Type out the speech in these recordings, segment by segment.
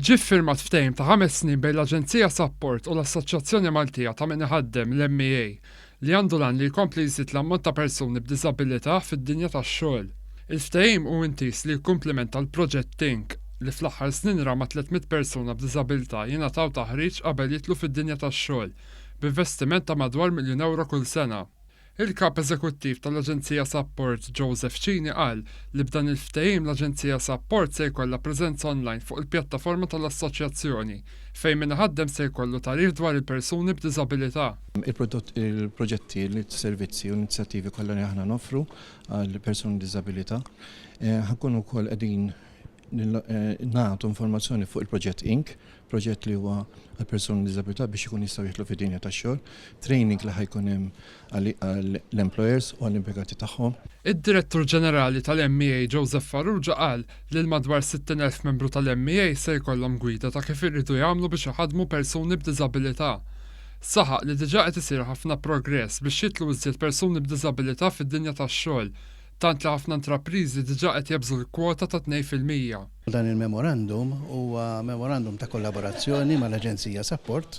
Ġie ffirmat ftehim ta' 5 snin bejn l-Aġenzija Support u l-Assoċjazzjoni Maltija ta' min iħaddem l-MEA li għandu lan li jkompli jżid l-ammont ta' persuni b'diżabilità fid-dinja tax-xogħol. Il-ftehim hu intis li jkumplimenta l-proġett Think li fl-aħħar snin ra ma' 300 persuna b'diżabilità jingħataw taħriġ qabel jitlu fid-dinja tax-xogħol b'investiment ta' madwar €1,000,000 kull sena. Il-kap eżekuttiv tal-Aġenzija Support Joseph Cini qal li b'dan il-ftehim l-Aġenzija Support se jkollha preżenza online fuq il-pjattaforma tal-Assoċjazzjoni fejn min iħaddem se jkollu tarif dwar il-persuni b'diżabilità. Il-proġetti, il-servizzi u l-inizjattivi kollha li aħna nofru għal persuni b'diżabilità ħankunu wkoll qegħdin nagħtu informazzjoni fuq il-proġett Inc, proġett li huwa għal persuni b'diżabilità biex ikun jistgħu jidħlu fid-dinja tax-xogħol, training li ħajkun hemm għall-employers u għall-impjegati tagħhom. Id-Direttur Ġenerali tal-MEA Joseph Farrugia qal li l-madwar 60,000 membru tal-MEA se jkollhom gwida ta' kif irridu jagħmlu biex iħaddmu persuni b'diżabilità. Saħaq li diġà qed isir ħafna progress biex jitlu iżjed persuni b'diżabilità fid-dinja tax-xogħol, tant li ħafna intrapriżi diġà qed jabżu l-kwota ta' 2%. Dan il-memorandum huwa memorandum ta' kollaborazzjoni mal-Aġenzija Support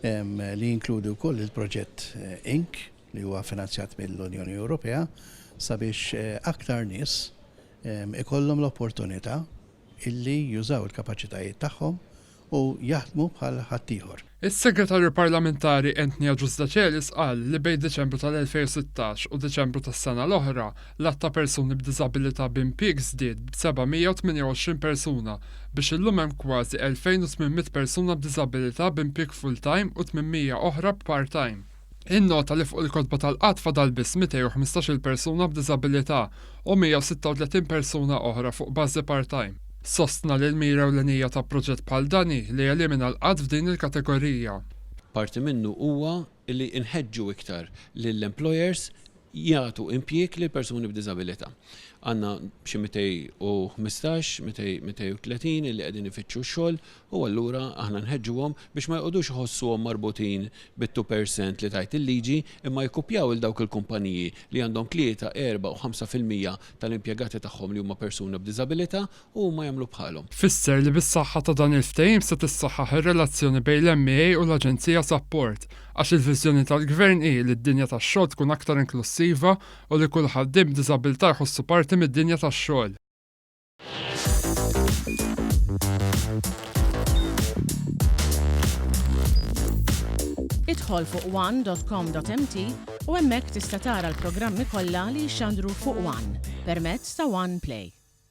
li jinkludi wkoll il-proġett Inc li huwa finanzjat mill-Unjoni Ewropea sabiex aktar nies ikollhom l-opportunità illi jużaw il-kapaċitajiet tagħhom u jaħdmu bħal ħaddieħor. Is-Segretarju Parlamentari Anthony Giusdacelis qal li bejn Diċembru tal-2016 u Diċembru tas-sena l-oħra l-att ta' persuni b'diżabilità b'impjieg żdied b'728 persuna biex illum hemm kważi 2,800 persuna b'diżabilità b'impjieg full-time u 800 oħra part-time. In-nota li fuq il-kotba tal-qatt fadal biss 215 persuna b'diżabilità u 136 persuna oħra fuq bażi part-time. Sostna li l-mira u l-nija ta' proġett bħal dani li jelimina l-qatt f'din il-kategorija. Parti minnu huwa li inħeġġu iktar lill-employers jagħtu impjieg lil persuni b'diżabilità. Għandna xi 215, 230 li qegħdin ifittxu x-xogħol u allura aħna nħeġġuhom biex ma jqogħdux iħossuhom marbutin bit-2% li tajt il-liġi imma jkupjaw il dawk il-kumpaniji li għandhom 3, 4 u 5% tal-impjegati tagħhom li huma persuni b'diżabilità u ma jagħmlu bħalhom. Fisser li bis-saħħa ta' dan il-ftehim se tissaħħaħ ir-relazzjoni bejn l-MEA u l-Aġenzija Support għax il-viżjoni tal-Gvern hi li d-dinja tax-xogħol tkun aktar inklusiva u li kull ħaddiem b'diżabilità jħossu parti mid-dinja tax-xogħol. Idħol fuq one.com.mt u hemmhekk tista' tara l-programmi kollha li jxandru fuq One permezz ta' One Play.